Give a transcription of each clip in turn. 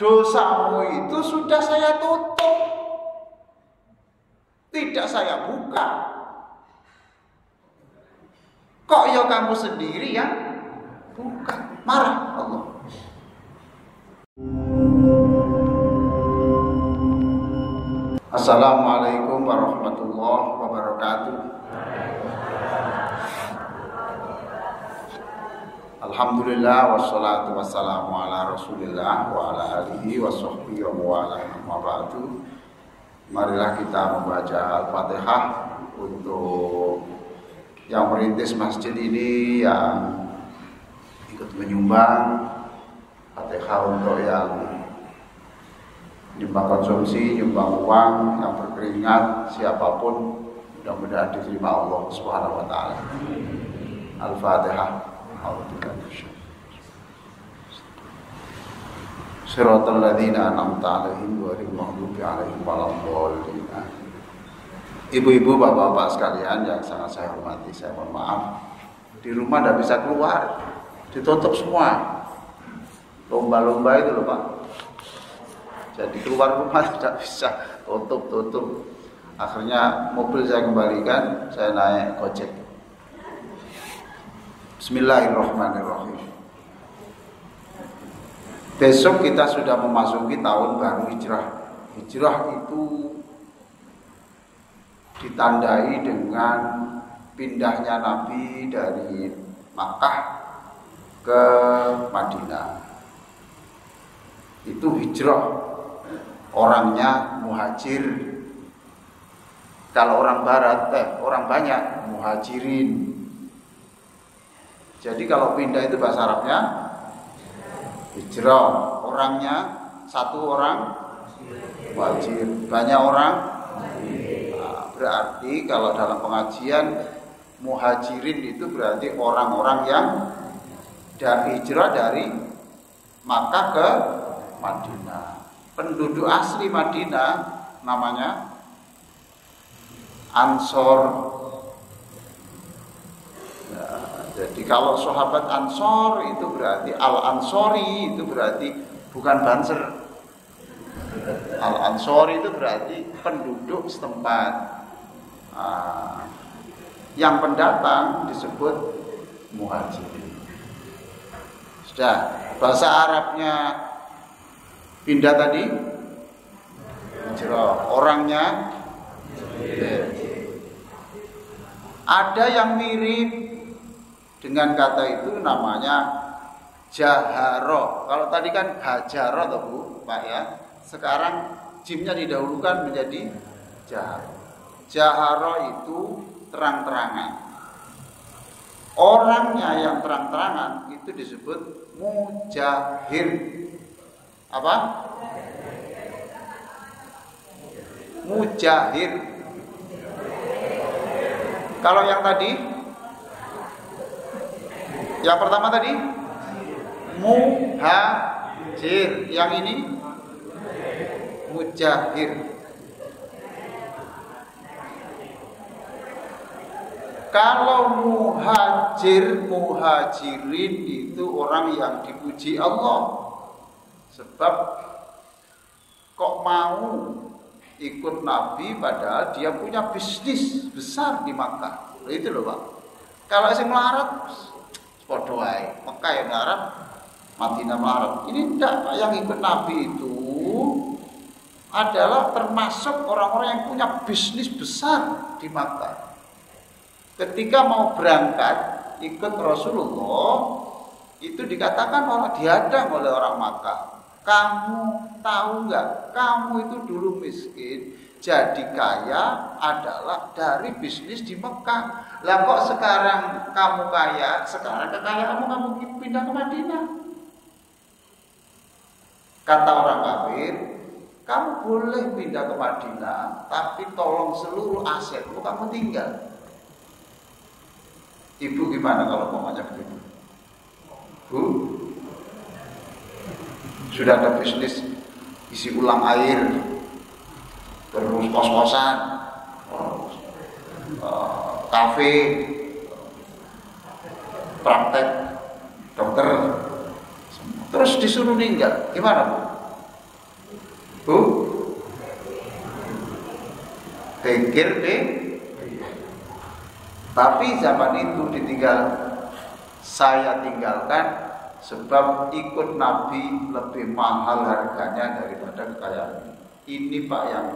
dosamu itu sudah saya tutup, tidak saya buka. Kok ya kamu sendiri yang buka? Marah Allah. Assalamualaikum warahmatullahi wabarakatuh. Alhamdulillah wassalatu wassalamu ala Rasulillah wa ala alihi wa sahbihi wa mawala amma ba'du. Marilah kita membaca Al-Fatihah untuk yang merintis masjid ini, yang ikut menyumbang. Fatihah untuk yang nyumbang konsumsi, nyumbang uang, yang berkeringat, siapapun, mudah-mudahan diterima Allah Subhanahu wa taala. Al-Fatihah. Shiratal ladzina an'amta 'alaihim ghairil maghdubi 'alaihim waladdallin. Ibu-ibu, bapak-bapak sekalian yang sangat saya hormati, saya mohon maaf. Di rumah tidak bisa keluar, ditutup semua. Lomba-lomba itu loh Pak. Jadi keluar rumah tidak bisa, tutup. Akhirnya mobil saya kembalikan, saya naik Gojek. Bismillahirrahmanirrahim. Besok kita sudah memasuki tahun baru Hijrah. Hijrah itu ditandai dengan pindahnya Nabi dari Makkah ke Madinah. Itu hijrah. Orangnya muhajir. Kalau orang barat, orang banyak muhajirin. Jadi kalau pindah itu bahasa Arabnya hijrah. Orangnya satu orang muhajir, banyak orang. Nah, berarti kalau dalam pengajian muhajirin itu berarti orang-orang yang hijrah dari Makkah ke Madinah. Penduduk asli Madinah namanya Ansor. Jadi kalau sahabat Ansor itu berarti Al-Ansori, itu berarti bukan Banser. Al-Ansori itu berarti penduduk setempat. Yang pendatang disebut muhajirin. Sudah, bahasa Arabnya pindah tadi hijrah. Orangnya ada yang mirip dengan kata itu, namanya jaharo. Kalau tadi kan hajaro toh Bu, Pak ya. Sekarang jimnya didahulukan menjadi jaharo. Jaharo itu terang-terangan. Orangnya yang terang-terangan itu disebut mujahir. Apa? Mujahir. Kalau yang tadi, yang pertama tadi muhajir, yang ini mujahir. Kalau muhajirin itu orang yang dipuji Allah. Sebab kok mau ikut Nabi padahal dia punya bisnis besar di Makkah. Itu loh Pak. Kalau sing melarat padha wae, Mekah yang melarat, Madinah melarat. Ini tidak, Pak, yang ikut Nabi itu adalah termasuk orang-orang yang punya bisnis besar di Makkah. Ketika mau berangkat ikut Rasulullah, itu dikatakan malah dihadang oleh orang Makkah. Kamu tahu nggak? Kamu itu dulu miskin, jadi kaya adalah dari bisnis di Mekah. Lah kok sekarang kamu kaya, sekarang kekayaanmu kamu pindah ke Madinah. Kata orang kafir, kamu boleh pindah ke Madinah, tapi tolong seluruh asetmu kamu tinggal. Ibu gimana kalau ngomongnya begitu? Bu, sudah ada bisnis isi ulang air, terus kos-kosan, kafe, praktek dokter, terus disuruh ninggal, gimana Bu? Bu, pikir deh. Tapi zaman itu ditinggal, saya tinggalkan sebab ikut Nabi lebih mahal harganya daripada kekayaan. Ini Pak yang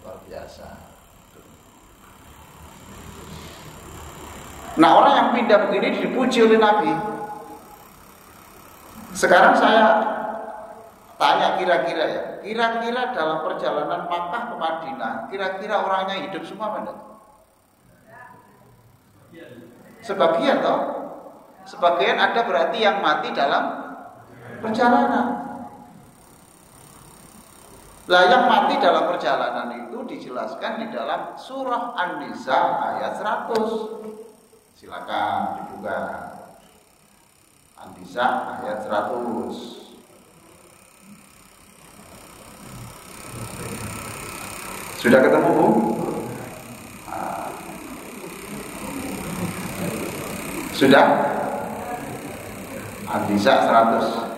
luar biasa. Nah, orang yang pindah begini dipuji oleh Nabi. Sekarang saya tanya kira-kira ya, kira-kira dalam perjalanan Makkah ke Madinah, kira-kira orangnya hidup semua apa enggak? Sebagian toh. Sebagian ada berarti yang mati dalam perjalanan. Lah yang mati dalam perjalanan itu dijelaskan di dalam surah An-Nisa ayat 100. Silakan dibuka. An-Nisa ayat 100. Sudah ketemu, Bu? Sudah? An-Nisa 100.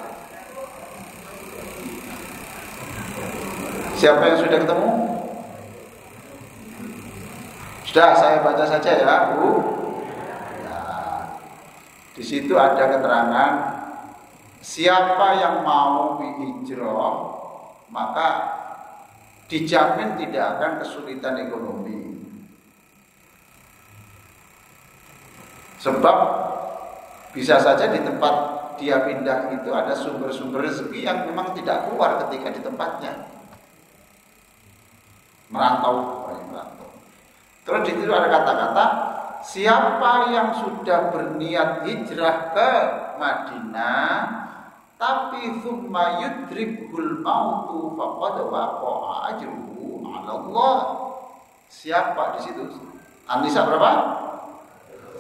Siapa yang sudah ketemu? Sudah, saya baca saja ya, Bu. Ya. Di situ ada keterangan siapa yang mau hijrah maka dijamin tidak akan kesulitan ekonomi. Sebab bisa saja di tempat dia pindah itu ada sumber-sumber rezeki yang memang tidak keluar ketika di tempatnya. Merantau. Terus di situ ada kata-kata siapa yang sudah berniat hijrah ke Madinah tapi tsumma yudrikul mautu faqad waqa'a ajruhu 'ala Allah. Siapa di situ? An-Nisa berapa?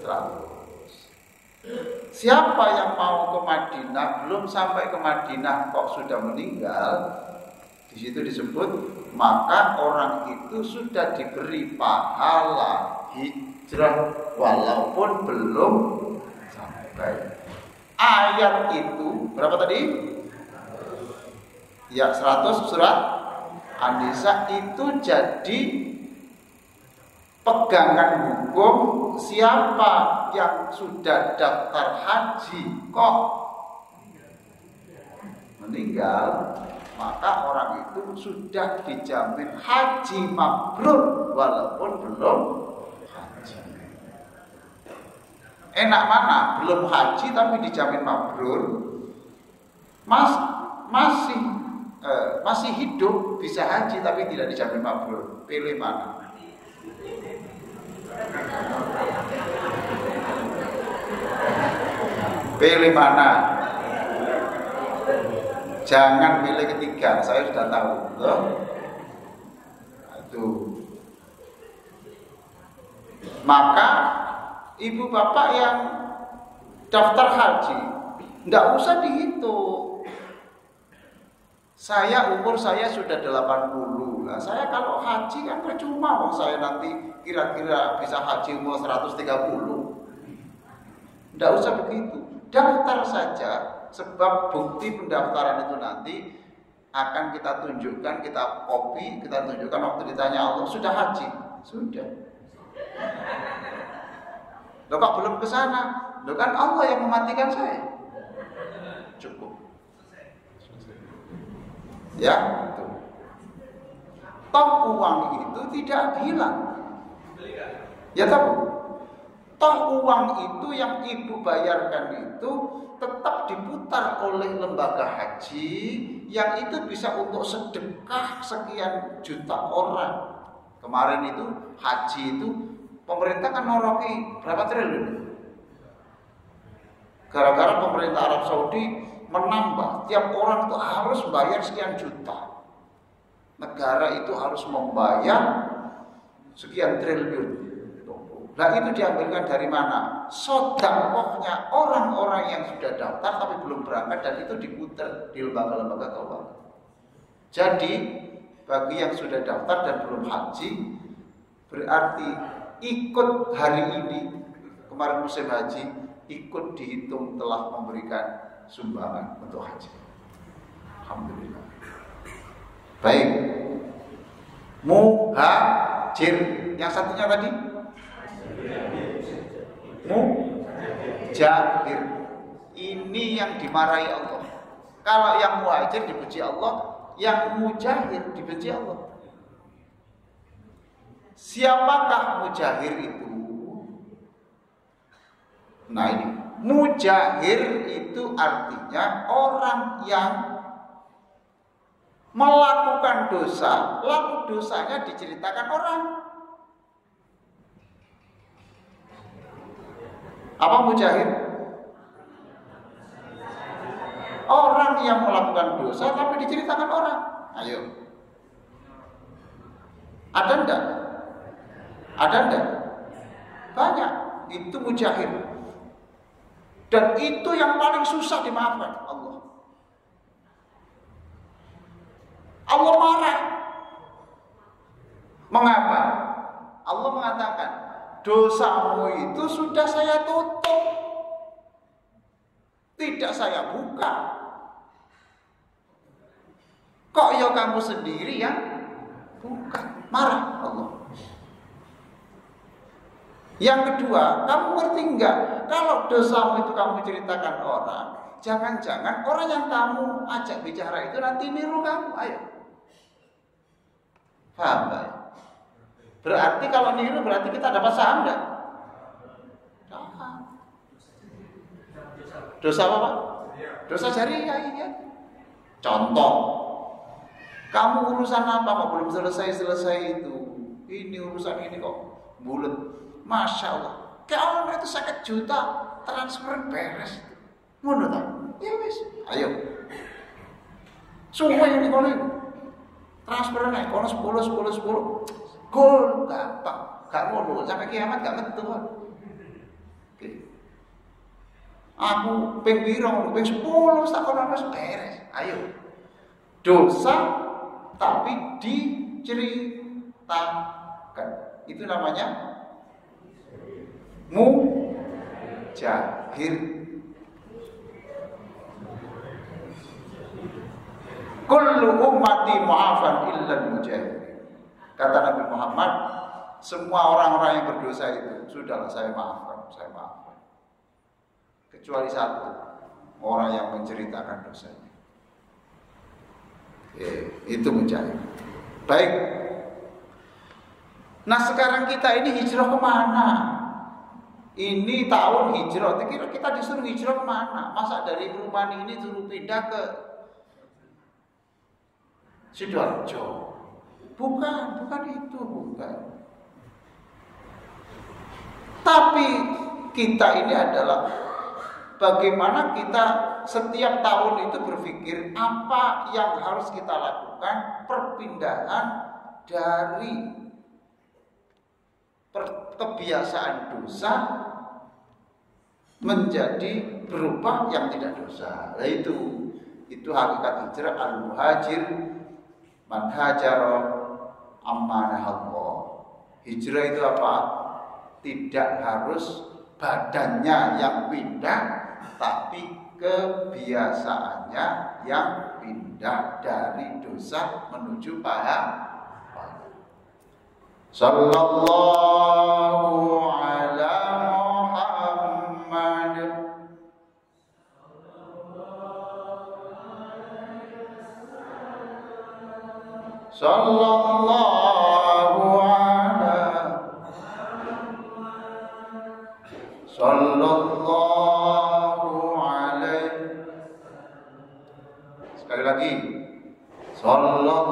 100. Siapa yang mau ke Madinah belum sampai ke Madinah kok sudah meninggal, di situ disebut maka orang itu sudah diberi pahala hijrah walaupun belum sampai. Ayat itu berapa tadi? Ya 100 surat An-Nisa itu jadi pegangan hukum siapa yang sudah daftar haji kok meninggal, maka orang itu sudah dijamin haji mabrur walaupun belum haji. Enak mana? Belum haji tapi dijamin mabrur, masih hidup bisa haji tapi tidak dijamin mabrur. Pilih mana? Pilih mana? Jangan pilih ketiga, saya sudah tahu. Loh? Itu. Maka ibu bapak yang daftar haji, tidak usah dihitung. Umur saya sudah 80. Nah, saya kalau haji kan percuma, saya nanti kira-kira bisa haji umur 130. Tidak usah begitu. Daftar saja, sebab bukti pendaftaran itu nanti akan kita tunjukkan, kita copy, kita tunjukkan waktu ditanya Allah, sudah haji? Sudah. Loh kok belum ke sana? Loh kan Allah yang mematikan saya. Cukup. Ya, itu. Toh uang itu tidak hilang. Ya tahu. Toh uang itu yang ibu bayarkan itu tetap diputar oleh lembaga haji yang itu bisa untuk sedekah sekian juta orang. Kemarin itu haji itu pemerintah kan noroki berapa triliun? Gara-gara pemerintah Arab Saudi menambah tiap orang itu harus bayar sekian juta. Negara itu harus membayar sekian triliun. Nah itu diambilkan dari mana? Sedekahnya orang-orang yang sudah daftar tapi belum berangkat dan itu diputar di lembaga-lembaga keuangan. Jadi bagi yang sudah daftar dan belum haji berarti ikut hari ini kemarin musim haji ikut dihitung telah memberikan sumbangan untuk haji. Alhamdulillah. Baik. Muhajir. Yang satunya tadi? Mujahir. Ini yang dimarahi Allah. Kalau yang muhajir dibenci Allah, yang mujahir dibenci Allah. Siapakah mujahir itu? Nah ini, mujahir itu artinya orang yang melakukan dosa, lalu dosanya diceritakan orang. Apa mujahir? Orang yang melakukan dosa tapi diceritakan orang. Ayo. Ada enggak? Ada enggak? Banyak. Itu mujahir. Dan itu yang paling susah dimaafkan Allah. Allah marah. Mengapa? Allah mengatakan, dosamu itu sudah saya tutup, tidak saya buka. Kok ya kamu sendiri yang buka? Marah Allah. Yang kedua, kamu ngerti enggak? Kalau dosamu itu kamu ceritakan orang, jangan-jangan orang yang kamu ajak bicara itu nanti niru kamu. Ayo. Paham enggak? Berarti kalau niru berarti kita dapat saham enggak? Dosa apa, Pak? Dosa jariah, iya. Contoh, kamu urusan apa kok belum selesai itu? Ini urusan ini kok bulet. Masya Allah. Kayak orang itu 1 juta transfer beres. Ngono ta? Ya wis, ayo. Semua yang dikono transfer nek kono 10. Gol gampang. Gak ngono sampai kiamat gak metu. Oke. Aku ping piro? Ping 10 tak kono wis beres. Ayo. Dosa tapi diceritakan. Itu namanya mujahir. Kullu ummati mu'afan illa mujahir. Kata Nabi Muhammad, semua orang-orang yang berdosa itu sudahlah saya maafkan. Kecuali satu, orang yang menceritakan dosanya. Itu mujahir. Baik. Nah sekarang kita ini hijrah kemana? Ini tahun hijrah. Kira kita disuruh hijrah kemana? Masa dari Perumahan ini suruh pindah ke Sidoarjo? Bukan itu, bukan. Tapi kita ini adalah bagaimana kita setiap tahun itu berpikir apa yang harus kita lakukan, perpindahan dari kebiasaan dosa menjadi berubah yang tidak dosa. Nah itu hakikat hijrah. Al-muhajir man hajara amanah Allah. Hijrah itu apa? Tidak harus badannya yang pindah, tapi kebiasaannya yang pindah dari dosa menuju pahala. Sallallahu ala Muhammad. Sallallahu ala. Sallallahu alaihi. Sekali lagi. Sallallahu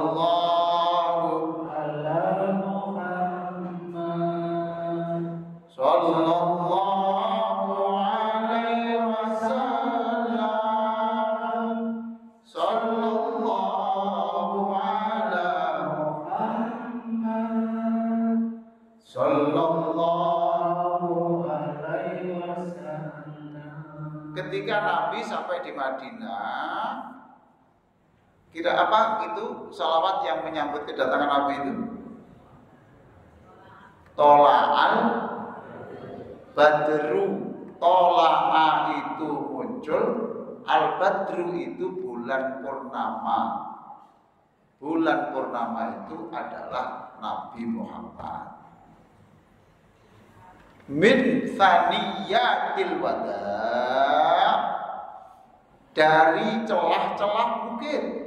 ketika Nabi sampai di Madinah, kira apa itu salawat yang menyambut kedatangan Nabi itu? Tola'al badru. Tola'a itu muncul, al badru itu bulan purnama. bulan purnama itu adalah Nabi Muhammad. Min thaniyatil wada, dari celah-celah bukit.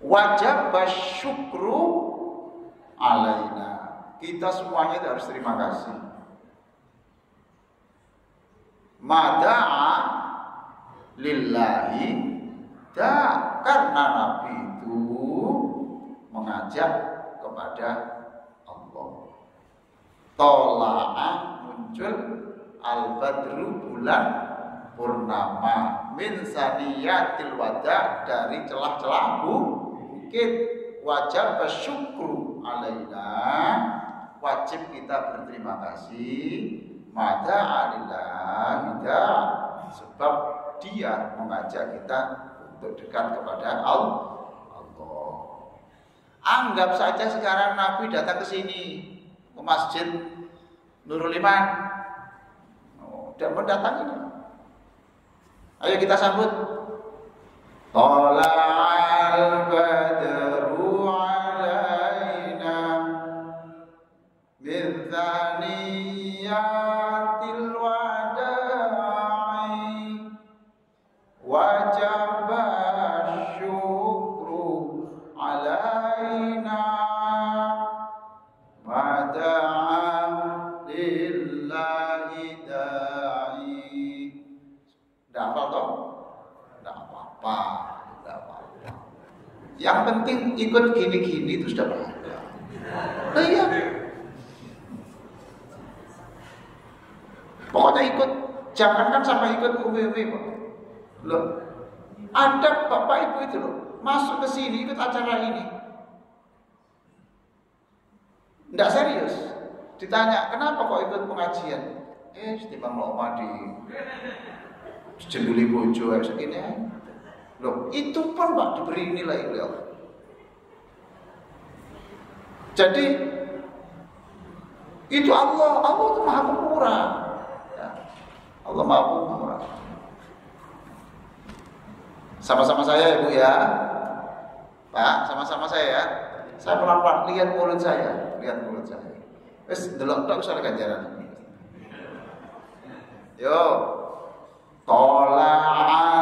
Wajib syukru alaina, kita semuanya harus terima kasih. Mada'a lillahi, karena Nabi itu mengajak kepada Allah. Tola'ah, muncul al-badru, bulan purnama, min saniyatil wada, dari celah-celah bukit. Wajib syukru alaina, wajib kita berterima kasih. Mada'a lillahi, sebab dia mengajak kita untuk dekat kepada Allah. Anggap saja sekarang Nabi datang ke sini, ke Masjid Nurul Iman, dan mendatangi. Ayo kita sambut. Tala'al badru alaina min thaniyatil wada'i, wajaba syukru alaina, mada'a lillahi da'i. Tidak hafal toh? Tidak apa-apa. Yang penting ikut gini-gini itu sudah bahagia. Nah, iya. Pokoknya ikut, jangankan sampai ikut UWW. Loh, ada bapak ibu itu loh, masuk ke sini ikut acara ini, tidak serius. Ditanya, kenapa kok ikut pengajian? Setimbang loma di jenduli bojo segini. Loh, itu pun Pak diberi nilai oleh Allah. Jadi itu Allah itu Maha Pemurah. Ya, Allah Maha Pemurah. Sama-sama saya ya Bu ya, Pak, sama-sama saya ya. Saya pelan-pelan, lihat mulut saya, Wes delok tok soal ganjaran. Yo, Tola'al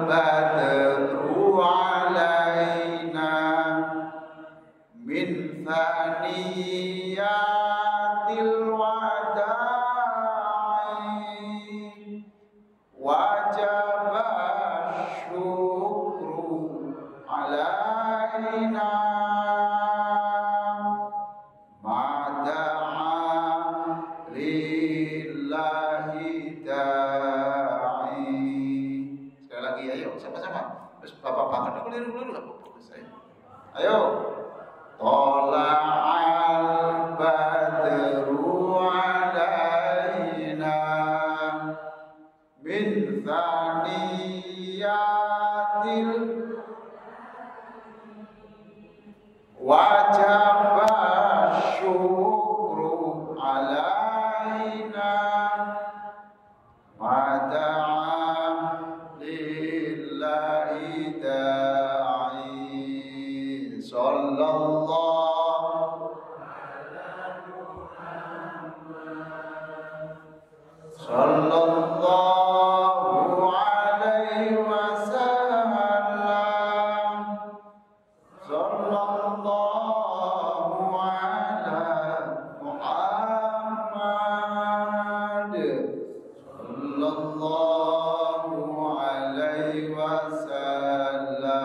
badru alaina min thaniyatil wada'i, wajaba syukru alaina, mada'a lillahi da'i. Sekali lagi ayo sama-sama. Terus bapak banget aku liru-liru lah bapak saya. Ayo. Tola'al badru alaina min thaniyatil wajaba syukru alaina, mada'a lillahi da'i. Sallallahu alaihi wasallam. Sallallahu ala Muhammad. Sallallahu alaihi wasallam.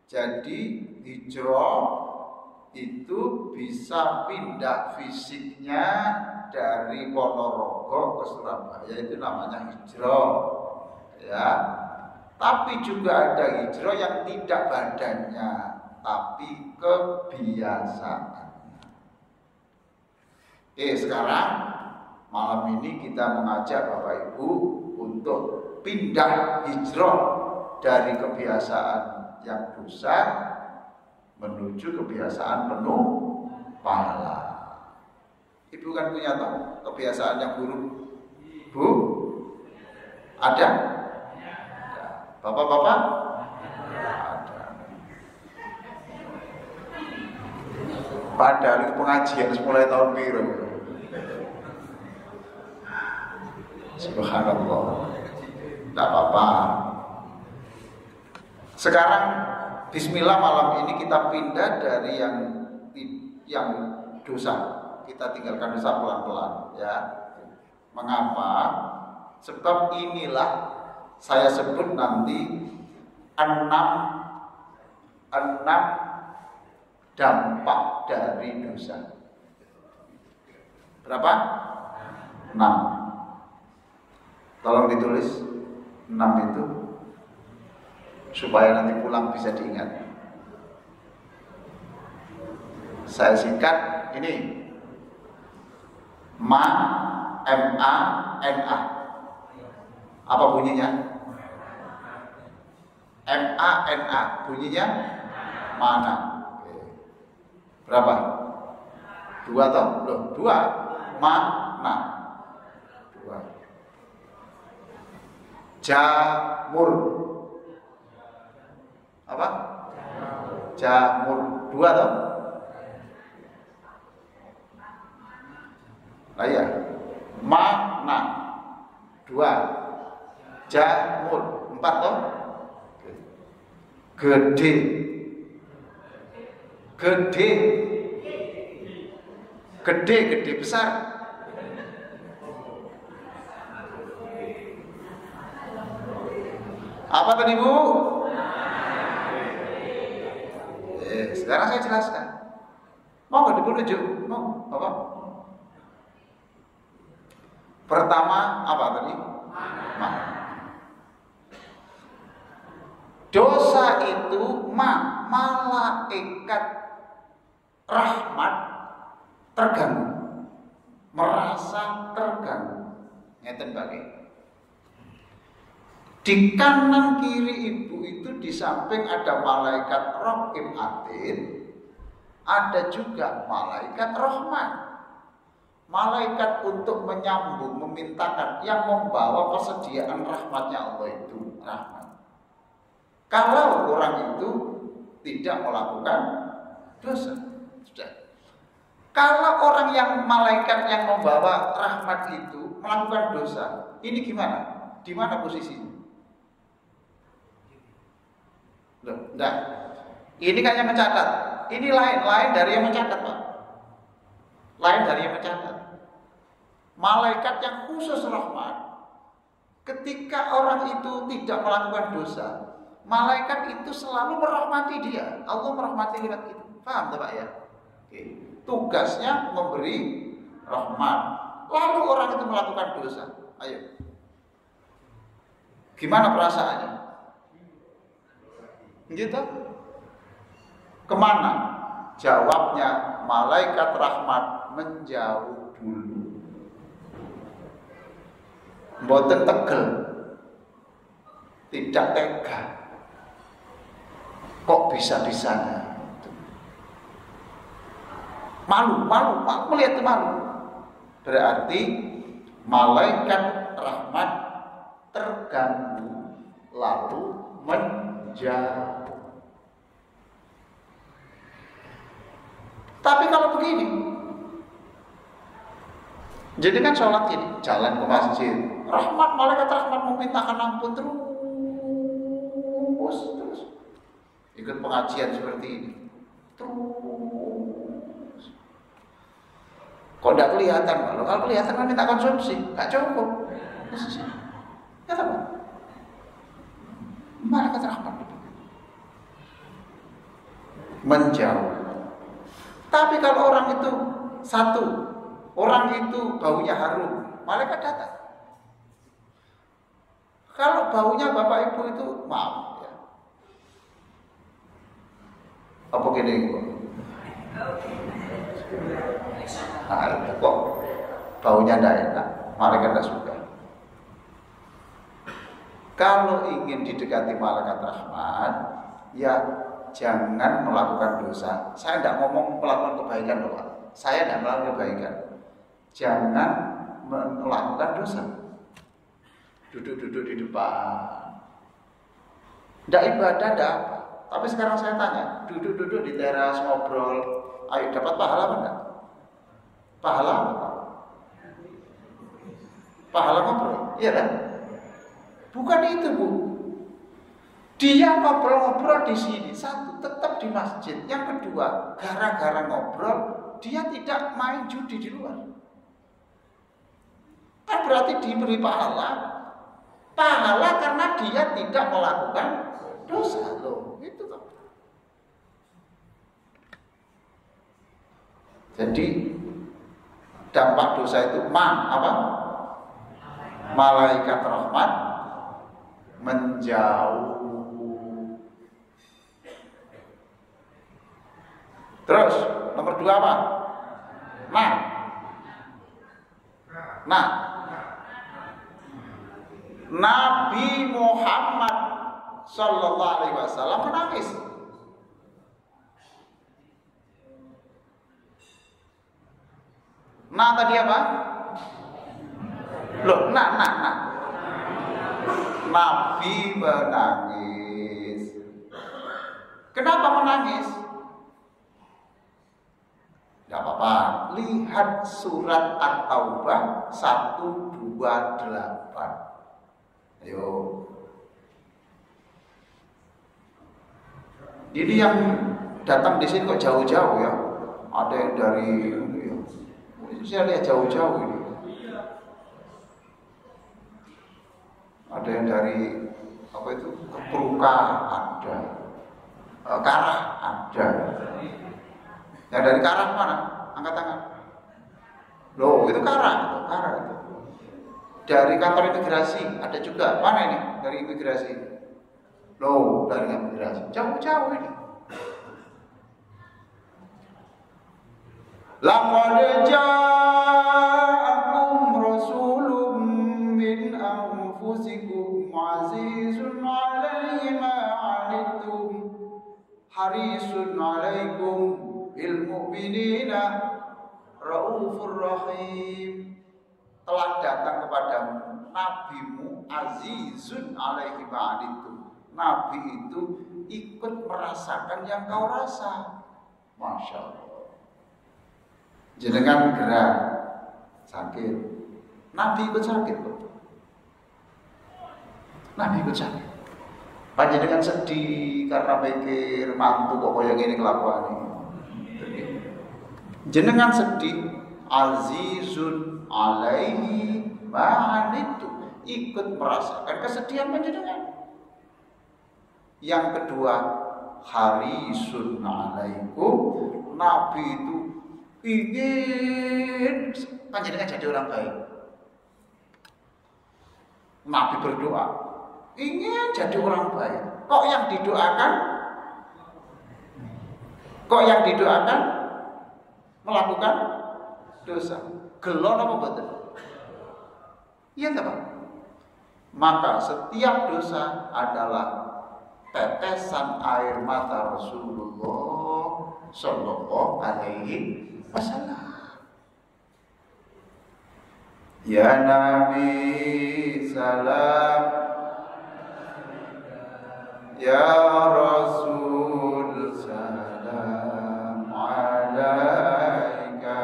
Jadi hijrah itu bisa pindah fisiknya dari Ponorogo ke Surabaya, itu namanya hijrah, ya. Tapi juga ada hijrah yang tidak badannya, tapi kebiasaannya. Sekarang malam ini kita mengajak Bapak Ibu untuk pindah hijrah dari kebiasaan yang dosa menuju kebiasaan penuh pahala. Ibu kan punya kebiasaan yang buruk, Bu? Ada? Bapak-bapak? Ada. Padahal itu pengajian mulai tahun biru. Subhanallah. Tidak apa-apa. Sekarang bismillah malam ini kita pindah dari yang dosa. Kita tinggalkan dosa pelan-pelan ya. Mengapa? Sebab inilah saya sebut nanti 6 dampak dari dosa. Berapa? 6. Tolong ditulis 6 itu supaya nanti pulang bisa diingat. Saya singkat ini MANA. Apa bunyinya? MANA. Bunyinya mana? Berapa? 2 toh? Loh, 2. Mana? 2. Jamur. Apa? Jamur. 2 toh? Nah ya. Mana? 2. Jamur. 4 toh? Gede. Gede. Gede, gede besar. Apa tadi Bu? Sekarang saya jelaskan. Mau nggak ditunjuk? Mau apa? Pertama apa tadi? Dosa itu malaikat rahmat terganggu, merasa terganggu. Ngeten bagai. Di kanan kiri ibu itu di samping ada malaikat Raqib Atid, ada juga malaikat rahmat. Malaikat untuk menyambung, memintakan, yang membawa persediaan rahmatnya Allah itu rahmat. Kalau orang itu tidak melakukan dosa, sudah. Kalau orang yang malaikat yang membawa rahmat itu melakukan dosa, ini gimana? Di mana posisinya? Loh, enggak. Ini kan yang mencatat. Ini lain dari yang mencatat, Pak. Lain dari yang mencatat. Malaikat yang khusus rahmat, ketika orang itu tidak melakukan dosa, malaikat itu selalu merahmati dia. Allah merahmati lewat itu. Paham tak Pak ya? Oke. Tugasnya memberi rahmat. Lalu orang itu melakukan dosa. Ayo. Gimana perasaannya? Gitu? Kemana? Jawabnya malaikat rahmat menjauh dulu. Mboten tegel. Tidak tega. Kok bisa-bisanya? Malu, melihat itu malu. Berarti malaikat rahmat terganggu lalu menjauh. Tapi kalau begini, jadi kan sholat ini jalan ke masjid, rahmat malaikat rahmat memintakan ampun terus ikut pengajian seperti ini terus. Kok tidak kelihatan? Kalau kelihatan kan minta konsumsi, nggak cukup. Ya tak? Malaikat rahmat menjauh. Tapi kalau orang itu satu, orang itu baunya harum, malaikat datang. Kalau baunya bapak ibu itu maaf ya. Apa gini kok? Nah itu kok baunya tidak enak, malaikat tidak suka. Kalau ingin didekati malaikat rahmat, ya jangan melakukan dosa. Saya tidak ngomong melakukan kebaikan loh Pak. Saya tidak melakukan kebaikan. Jangan melakukan dosa. Duduk di depan. Tidak ibadah, tidak apa. Tapi sekarang saya tanya, duduk-duduk di teras ngobrol, ayo dapat pahala apa enggak? Pahala apa? Pahala ngobrol, iya kan? Bukan itu, Bu. Dia ngobrol-ngobrol di sini, satu tetap di masjid. Yang kedua, gara-gara ngobrol, dia tidak main judi di luar. Kan berarti diberi pahala. Pahala karena dia tidak melakukan dosa loh. Itu tuh. Jadi dampak dosa itu malaikat rahmat menjauh. Terus nomor 2 apa? Nabi Muhammad Sallallahu Alaihi Wasallam menangis. Tadi apa? Loh, Nabi menangis. Kenapa menangis? Tidak apa-apa. Lihat surat At-Taubah 128. Ayo. Ini yang datang di sini kok jauh-jauh ya. Ada yang dari saya lihat jauh-jauh ini. Ada yang dari Kepruka ada, Karah ada. Yang dari Karah mana? Angkat tangan. Loh, itu Karah itu. Dari kantor imigrasi ada juga. Mana ini? Dari imigrasi. Loh, dari imigrasi. Jauh-jauh ini. Laqad ja'akum rasulun min anfusikum azizun 'alaihi ma 'anittum harisun 'alaikum bil mu'minina raufur rahim. Telah datang kepadamu nabimu azizun 'alaihi ma 'anittum. Nabi itu ikut merasakan yang kau rasa. Masya Allah. Jenengan gerak sakit, Nabi ikut sakit kok. Nabi ikut sakit. Panjenengan sedih karena pikir mantu kok koyo ngene kelakuane. Jenengan sedih, azizun alaihi ma'anitu, ikut merasakan kesedihan panjenengan. Yang kedua, harisun alaikum, Nabi itu ingin panjenengan jadi orang baik. Nabi berdoa ingin jadi orang baik. Kok yang didoakan melakukan dosa? Gelon apa betul? Iya tak Pak? Maka setiap dosa adalah tetesan air mata Rasulullah Sallallahu Alaihi Wasallam. Ya Nabi salam, ya Rasul salam alaika,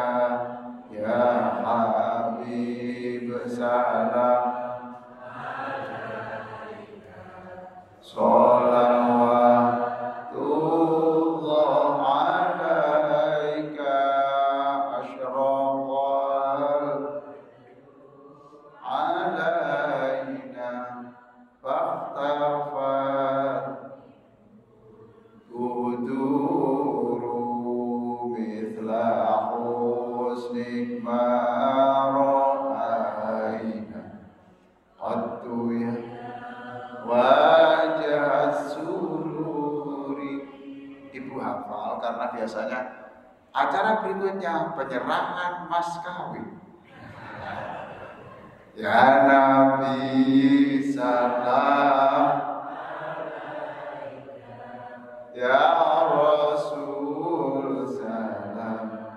ya Habib salam salawatullah alaika asyraqal alaina fahtafat uduru mithla husnik ma'ra'aina qattu ya wajah sururi. Ibu hafal karena biasanya acara berikutnya penyerahan mas kawin. Ya Nabi salam, ya Rasul salam,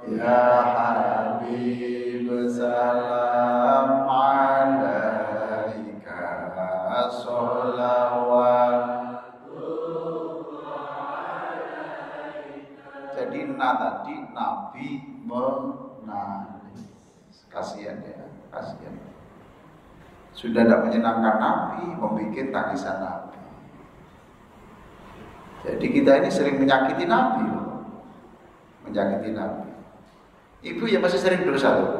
ya Habib salam alaika. Sudah tidak menyenangkan Nabi, membuat tangisan Nabi. Jadi kita ini sering menyakiti Nabi loh. Menyakiti Nabi. Ibu ya masih sering dosa loh.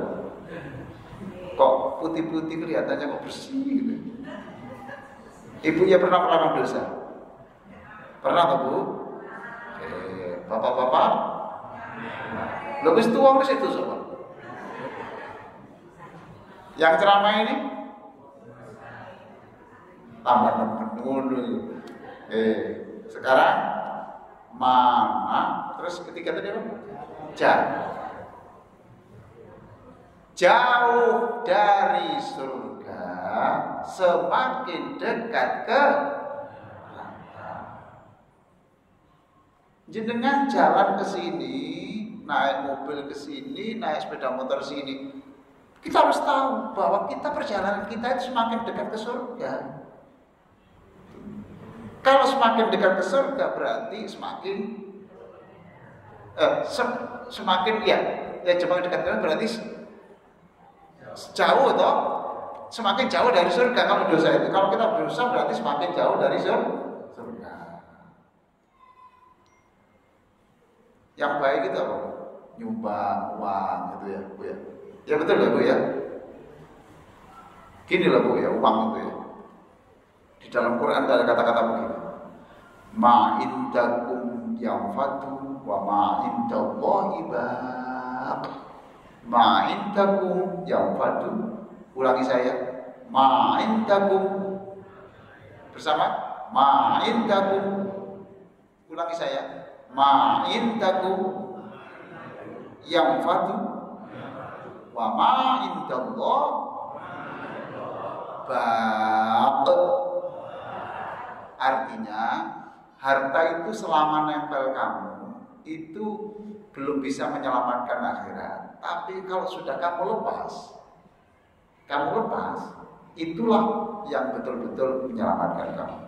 Kok putih-putih kelihatannya kok bersih gitu. Ibu ya pernah melakukan dosa? Pernah tak Bu? Bapak-bapak? Lo wis tuwa wis itu sobat. Yang ceramah ini tambah dulu. Sekarang mama, terus ketiga tadi apa? Jauh dari surga, semakin dekat ke neraka. Jenengan jalan ke sini, naik mobil ke sini, naik sepeda motor sini. Kita harus tahu bahwa perjalanan kita itu semakin dekat ke surga. Kalau semakin dekat ke surga berarti semakin semakin semakin dekat ke berarti jauh toh, semakin jauh dari surga. Kalau dosa itu, kalau kita berdosa berarti semakin jauh dari surga. Yang baik itu apa? Nyumbang uang gitu ya, Bu ya. Ya betul ya Bu ya. Gini lah Bu ya, uang itu ya. Di dalam Quran ada kata-kata begini. Ma indakum yanfadu wa ma indallahi baq. Ma indakum yanfadu. Ulangi saya. Ma indakum. Bersama. Ma indakum. Ulangi saya. Ma indakum yanfadu wa ma indallahi baq. Artinya harta itu selama nempel kamu itu belum bisa menyelamatkan akhirat. Tapi kalau sudah kamu lepas, itulah yang betul-betul menyelamatkan kamu.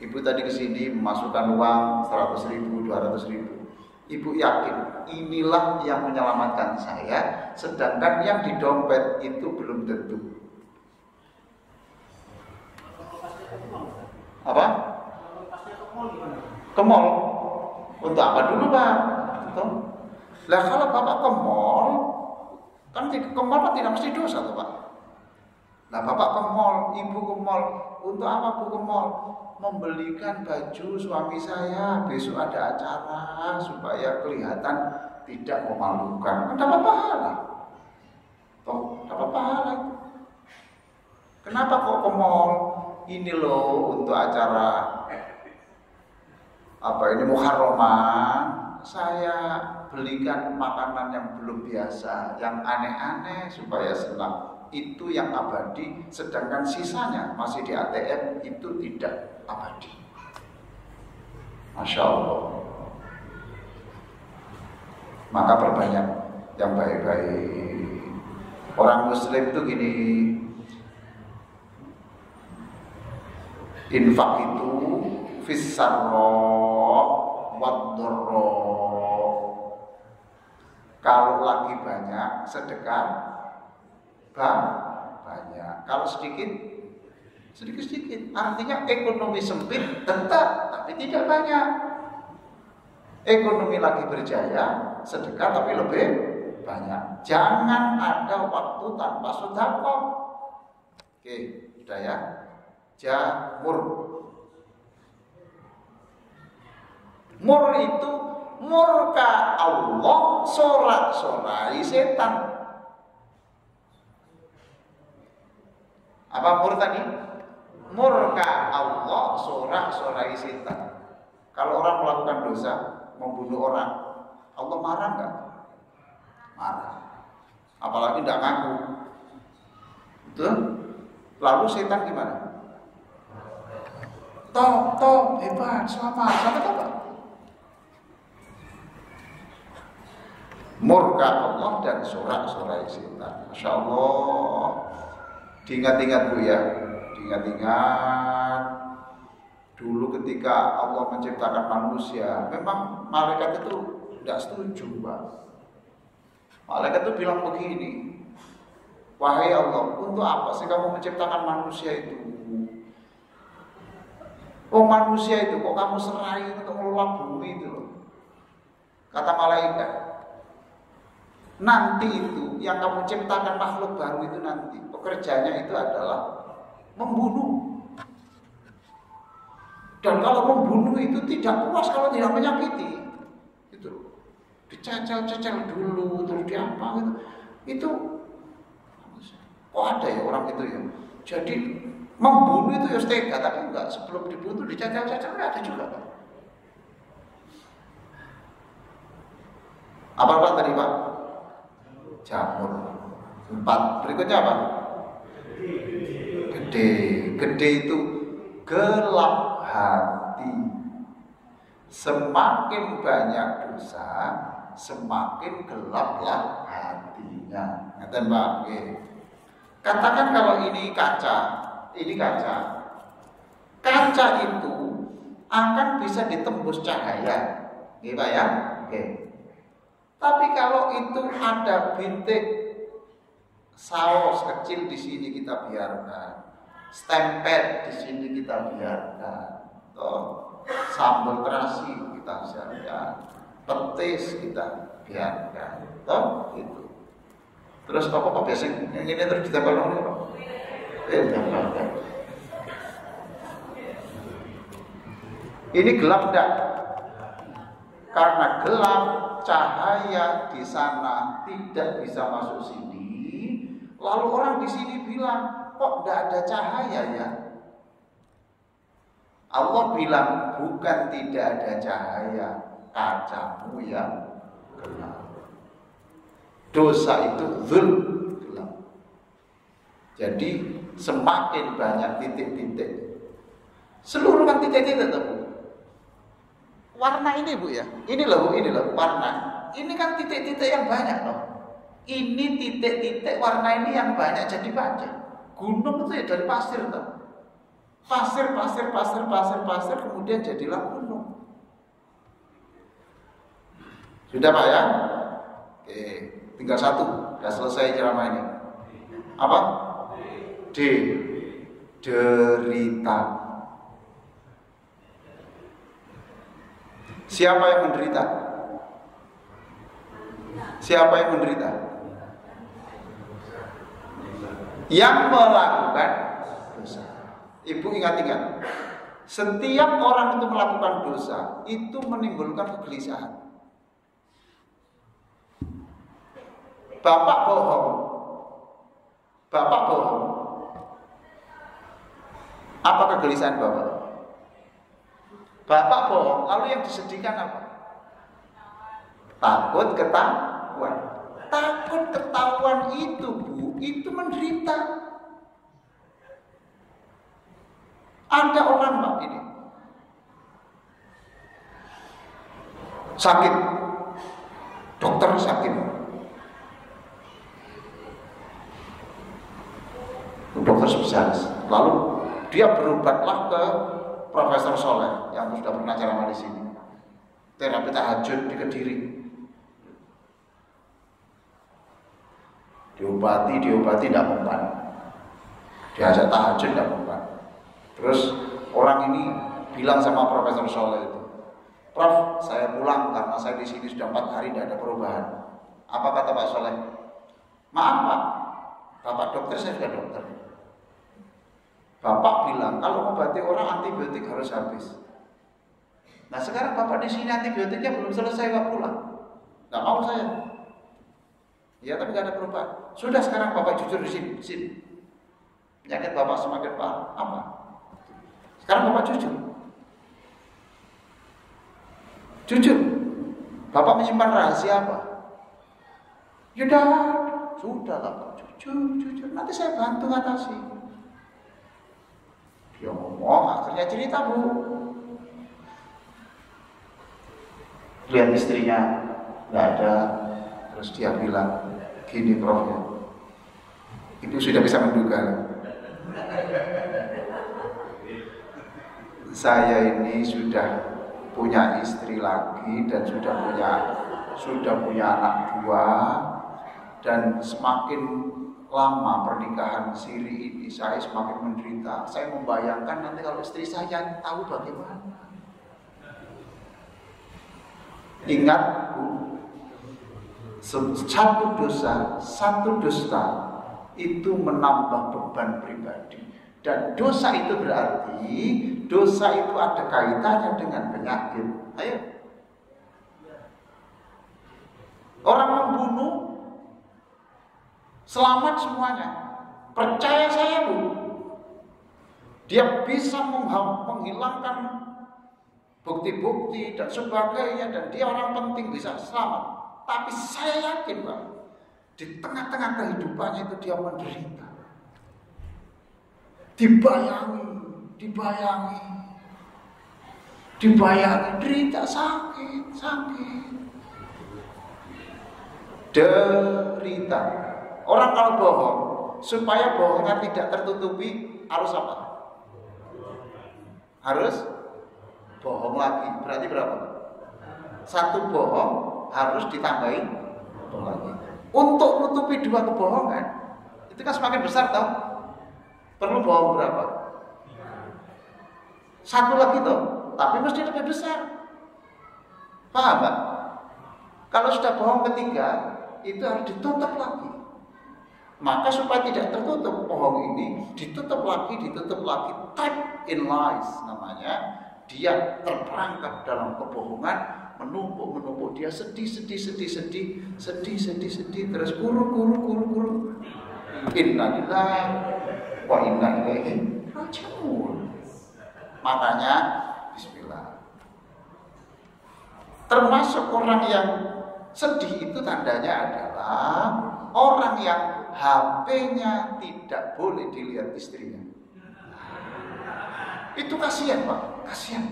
Ibu tadi kesini memasukkan uang 100.000, 200.000. Ibu yakin inilah yang menyelamatkan saya, sedangkan yang di dompet itu belum tentu. Apa? Ke mall. Untuk apa dulu Pak? Lah kalau Bapak ke mall, kan ke mall Pak tidak mesti dosa tuh Pak. Lah Bapak ke mall, Ibu ke mall, untuk apa Bu ke mall? Membelikan baju suami saya, besok ada acara supaya kelihatan tidak memalukan. Dapat pahala. Toh, dapat pahala. Kenapa kok ke mall? Ini loh untuk acara Muharraman, saya belikan makanan yang belum biasa, yang aneh-aneh supaya senang. Itu yang abadi, sedangkan sisanya masih di ATM itu tidak abadi. Masya Allah. Maka perbanyak yang baik-baik. Orang Muslim itu gini, infak itu fissarro wadorro. Kalau lagi banyak sedekah banyak. Kalau sedikit artinya ekonomi sempit tetap tapi tidak banyak. Ekonomi lagi berjaya sedekah tapi lebih banyak. Jangan ada waktu tanpa sedekah. Oke, sudah ya. Jamur. Mur itu murka Allah, sorak-sorai setan. Apa mur tadi? Murka Allah, sorak-sorai setan. Kalau orang melakukan dosa, membunuh orang, Allah marah enggak? Marah. Apalagi tidak ngaku. Betul? Lalu setan gimana? Toh, hebat, selamat apa? Murka Allah dan sorak-sorai setan. Masya Allah. Diingat-ingat Bu ya. Diingat-ingat. Dulu ketika Allah menciptakan manusia, memang malaikat itu tidak setuju Pak. Malaikat itu bilang begini, Wahai Allah, untuk apa sih kamu menciptakan manusia itu? Oh manusia itu kok kamu serai untuk mengelola bumi itu loh. Kata malaikat, nanti itu yang kamu ciptakan makhluk baru itu nanti pekerjaannya itu adalah membunuh. Dan kalau membunuh itu tidak puas kalau tidak menyakiti. Itu dicecel-cecel dulu terus diapa gitu. Itu kok ada ya orang itu ya. Jadi membunuh itu ya tega, tapi enggak, sebelum dibunuh dicecel-cecel ada juga Pak. Apa tadi Pak? Jamur. 4. Berikutnya apa? Gede. Gede itu gelap hati. Semakin banyak dosa, semakin gelaplah hatinya. Ngaten Pak. Oke. Katakan kalau ini kaca, Kaca itu akan bisa ditembus cahaya. Gitu ya? Oke. Tapi kalau itu ada bintik saus kecil di sini kita biarkan, stempel di sini kita biarkan, sambal terasi kita biarkan, petis kita biarkan, itu. Terus apa biasanya yang ini terus ditempel dong Pak? Ini gelap enggak? Karena gelap, cahaya di sana tidak bisa masuk sini. Lalu orang di sini bilang, kok enggak ada cahaya ya? Allah bilang, bukan tidak ada cahaya, kacamu yang gelap. Dosa itu gelap. Jadi semakin banyak titik-titik, seluruh kan titik-titik Bu. Warna ini Bu ya, ini loh warna. Ini kan titik-titik yang banyak loh. Ini titik-titik warna ini yang banyak jadi banyak. Gunung itu ya dari pasir toh. Pasir, kemudian jadilah gunung. Sudah Pak ya? Oke, tinggal satu, sudah selesai ceramah ini. Apa? Derita. Siapa yang menderita? Siapa yang menderita? Yang melakukan dosa. Ibu ingat, setiap orang itu melakukan dosa itu menimbulkan kegelisahan. Bapak bohong. Apa kegelisahan Bapak? Bapak bohong, lalu yang disedihkan apa? Takut ketahuan. Takut ketahuan itu Bu, itu menderita. Ada orang Pak ini sakit, dokter sakit, dokter spesialis. Lalu dia berobatlah ke Profesor Soleh yang sudah pernah ceramah di sini. Terapi tahajud di Kediri. Diobati tidak mempan. Diajak tahajud tidak mempan. Terus orang ini bilang sama Profesor Soleh itu, Prof, saya pulang karena saya di sini sudah 4 hari tidak ada perubahan. Apa kata Pak Soleh? Maaf Pak, Bapak dokter, saya juga dokter. Bapak bilang kalau mengobati orang antibiotik harus habis. Nah sekarang Bapak di sini antibiotiknya belum selesai Pak pulang. Nggak mau saya. Ya tapi nggak ada perubahan. Sudah sekarang Bapak jujur di sini. Penyakit Bapak semakin parah. Apa? Sekarang Bapak jujur. Jujur. Bapak menyimpan rahasia apa? Sudah lah Pak. Jujur. Nanti saya bantu atasi. Dia ngomong, akhirnya cerita Bu. Lihat istrinya nggak ada, terus dia bilang, gini Prof ya, Ibu sudah bisa menduga. Saya ini sudah punya istri lagi dan sudah punya anak 2, dan semakin lama pernikahan siri ini saya semakin menderita. Saya membayangkan nanti kalau istri saya tahu bagaimana. Ingat Bu, satu dosa itu menambah beban pribadi. Dan dosa itu berarti dosa itu ada kaitannya dengan penyakit. Ayo. Orang membunuh selamat semuanya. Percaya saya Bu, dia bisa menghilangkan bukti-bukti dan sebagainya, dan dia orang penting bisa selamat. Tapi saya yakin Pak, di tengah-tengah kehidupannya itu dia menderita. Dibayangi, derita, sakit. Derita. Orang kalau bohong, supaya bohongnya tidak tertutupi, harus apa? Harus bohong lagi. Berarti berapa? Satu bohong harus ditambahin bohong lagi. Untuk menutupi dua kebohongan, itu kan semakin besar tau? Perlu bohong berapa? Satu lagi toh, tapi mesti lebih besar. Paham Pak? Kalau sudah bohong ketiga, itu harus ditutup lagi. Maka supaya tidak tertutup bohong ini, ditutup lagi. Trap in lies namanya. Dia terperangkap dalam kebohongan, menumpuk. Dia sedih, terus kuru. Innalillahi wa inna ilaihi raji'un. Makanya bismillah. Termasuk orang yang sedih itu tandanya adalah orang yang HP-nya tidak boleh dilihat istrinya. Itu kasihan Pak, kasihan.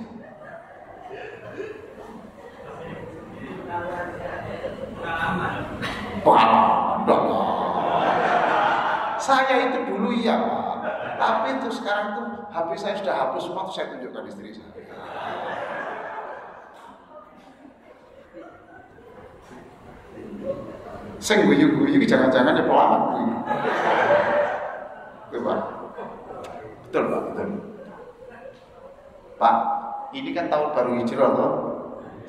Saya itu dulu iya Pak, tapi itu sekarang tuh HP saya sudah hapus semua, saya tunjukkan istri saya. Sing guyu-guyu jangan-jangan ya pelamat guyu. Betul Pak? Betul Pak, betul. Pak, ini kan tahun baru hijrah loh.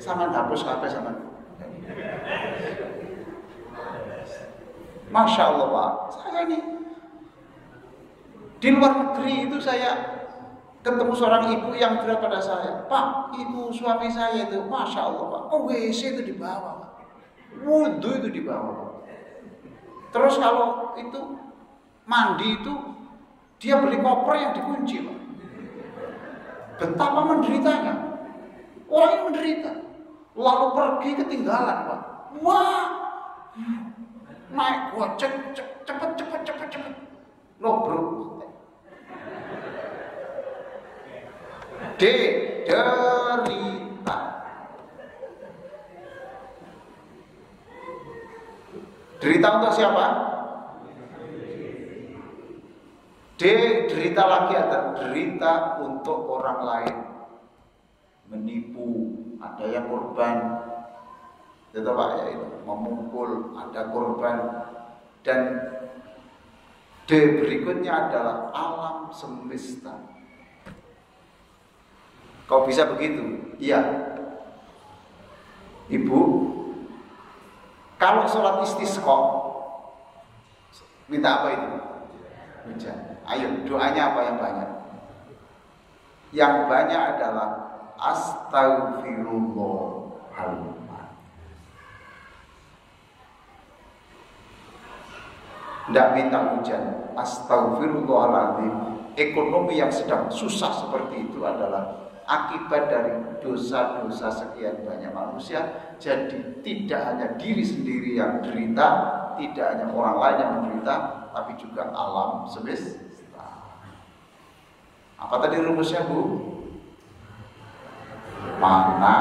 Sama hapus HP sama. Masya Allah Pak, saya ini di luar negeri itu saya ketemu seorang ibu yang berat pada saya. Pak, ibu suami saya itu, Masya Allah Pak, WC itu di bawah Pak, wudhu itu di bawah Pak. Terus kalau itu mandi itu dia beli koper yang dikunci Pak. Betapa menderitanya orang yang menderita, lalu pergi ketinggalan Pak. Wah, naik gocek cepet. No bro. Derita. Derita untuk siapa? Derita lagi ada derita untuk orang lain. Menipu, ada yang korban. Itu Pak ya, itu memukul, ada korban. Dan D berikutnya adalah alam semesta. Kau bisa begitu? Iya. Ibu, kalau sholat istisqa, minta apa itu? Hujan. Ayo, doanya apa yang banyak? Yang banyak adalah Astaghfirullahaladzim. Tidak minta hujan. Astaghfirullahaladzim. Ekonomi yang sedang susah seperti itu adalah akibat dari dosa-dosa sekian banyak manusia. Jadi tidak hanya diri sendiri yang derita, tidak hanya orang lain yang menderita, tapi juga alam semesta. Apa tadi rumusnya Bu? Mana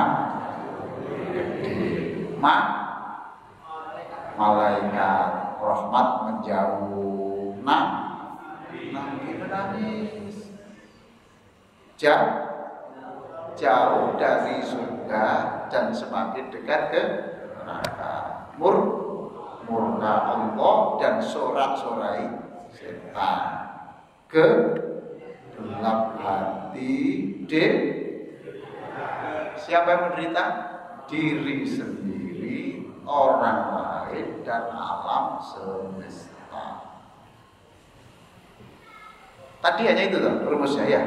gede, malaikat rahmat menjauh, nabi menangis, jauh dari surga dan semakin dekat ke neraka. murka Allah dan sorak-sorai setan. Gelap hati siapa yang menderita? Diri sendiri, orang lain, dan alam semesta. Tadi hanya itu tuh rumusnya ya.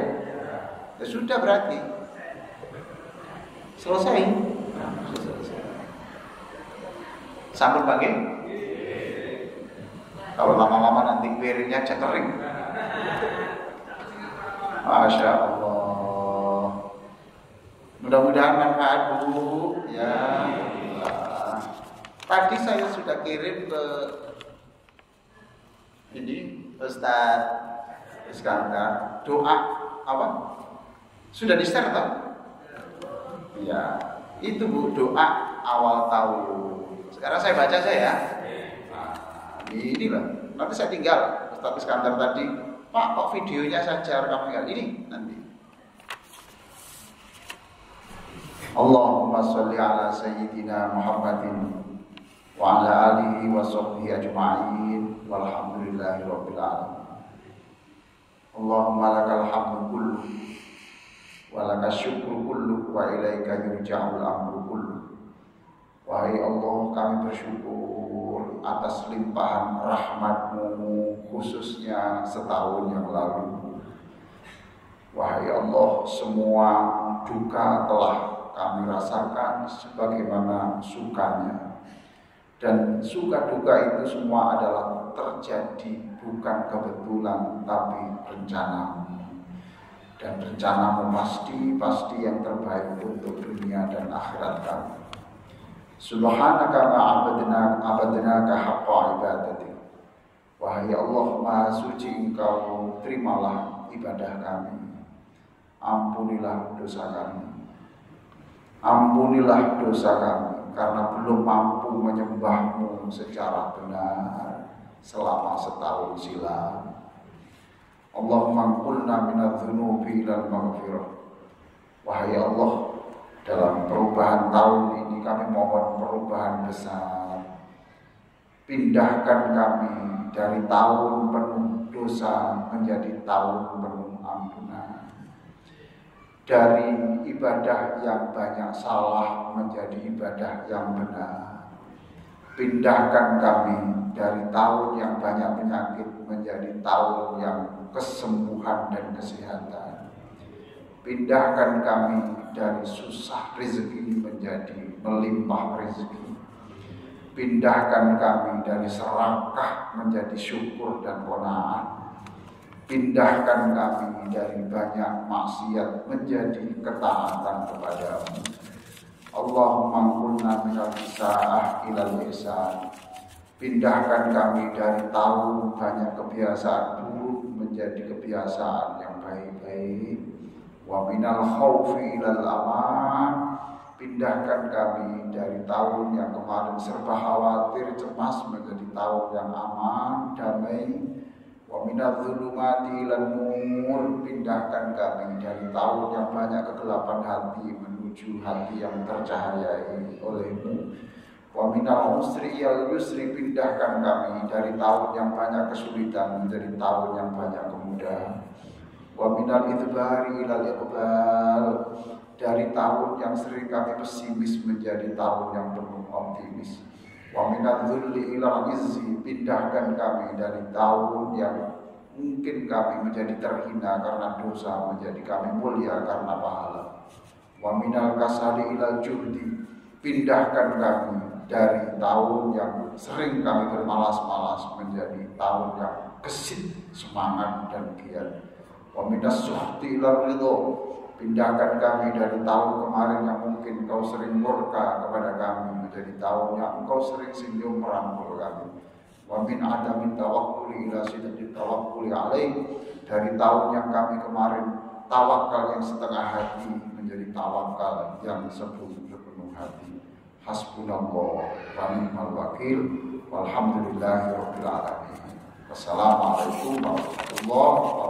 Ya sudah berarti selesai. Sambung pagi. Kalau lama-lama nanti piringnya cetering. Masya Allah. Mudah-mudahan manfaat Bu. Ya Allah. Tadi saya sudah kirim ke ini Ustaz Iskandar doa apa? Sudah di-share toh? Ya, itu Bu doa awal tahun. Sekarang saya baca ya. Nah, ini loh. Nanti saya tinggal Ustaz Iskandar tadi. Pak, kok videonya saja rekam tinggal ini nanti. Allahumma sholli ala sayyidina Muhammadin wa ala alihi wa sahbihi ajma'in walhamdulillahi rabbil alamin. Allahumma lakal hamdu kullu wa lakas syukru kullu wa ilaika yurja'ul amru kullu. Wahai Allah, kami bersyukur atas limpahan rahmat-Mu khususnya setahun yang lalu. Wahai Allah, semua duka telah kami rasakan sebagaimana sukanya. Dan suka duka itu semua adalah terjadi bukan kebetulan tapi rencana-Mu. Dan rencana-Mu pasti yang terbaik untuk dunia dan akhirat kami. Subhanaka ma'abadnaka haqqa ibadati. Wahai Allah, Maha Suci Engkau, terimalah ibadah kami. Ampunilah dosa kami. Ampunilah dosa kami karena belum mampu menyembah-Mu secara benar selama setahun silam. Allahumma qulna minadz-dzunubi ilal maghfirah. Wahai Allah, dalam perubahan tahun ini kami mohon perubahan besar. Pindahkan kami dari tahun penuh dosa menjadi tahun penuh ampunan. Dari ibadah yang banyak salah menjadi ibadah yang benar. Pindahkan kami dari tahun yang banyak penyakit menjadi tahun yang kesembuhan dan kesehatan. Pindahkan kami dari susah rezeki menjadi melimpah rezeki. Pindahkan kami dari serakah menjadi syukur dan qanaah. Pindahkan kami dari banyak maksiat menjadi ketaatan kepada-Mu. Allahumma qulna minal isaa'ah ilal ihsan. Pindahkan kami dari tahun banyak kebiasaan buruk menjadi kebiasaan yang baik-baik. Wa minal khaufi ilal aman. Pindahkan kami dari tahun yang kemarin serba khawatir, cemas menjadi tahun yang aman, damai. Wa minadz-dzulumati ilal nur. Pindahkan kami dari tahun yang banyak kegelapan hati menuju hati yang tercahayai oleh-Mu. Wa minal usri ilal yusri. Pindahkan kami dari tahun yang banyak kesulitan menjadi tahun yang banyak kemudahan. Wa minal idbari ilal iqbal. Dari tahun yang sering kami pesimis menjadi tahun yang penuh optimis. Wa minadz-dzulli ilal izzi. Pindahkan kami dari tahun yang mungkin kami menjadi terhina karena dosa menjadi kami mulia karena pahala. Wa minal kasali ilal juhdi. Pindahkan kami dari tahun yang sering kami bermalas-malas menjadi tahun yang gesit, semangat dan giat. Wa minas suhti ilal ridho. Pindahkan kami dari tahun kemarin yang mungkin Engkau sering murka kepada kami menjadi tahun yang Engkau sering senyum merangkul kami. Wa min adamin tawakkuli ila sidqit tawakkuli alaih. Dari tahun yang kami kemarin tawakal yang setengah hati menjadi tawakal yang sepenuh hati. Hasbunallah wa ni'mal wakil. Walhamdulillahirabbil alamin. Wassalamualaikum warahmatullahi wabarakatuh.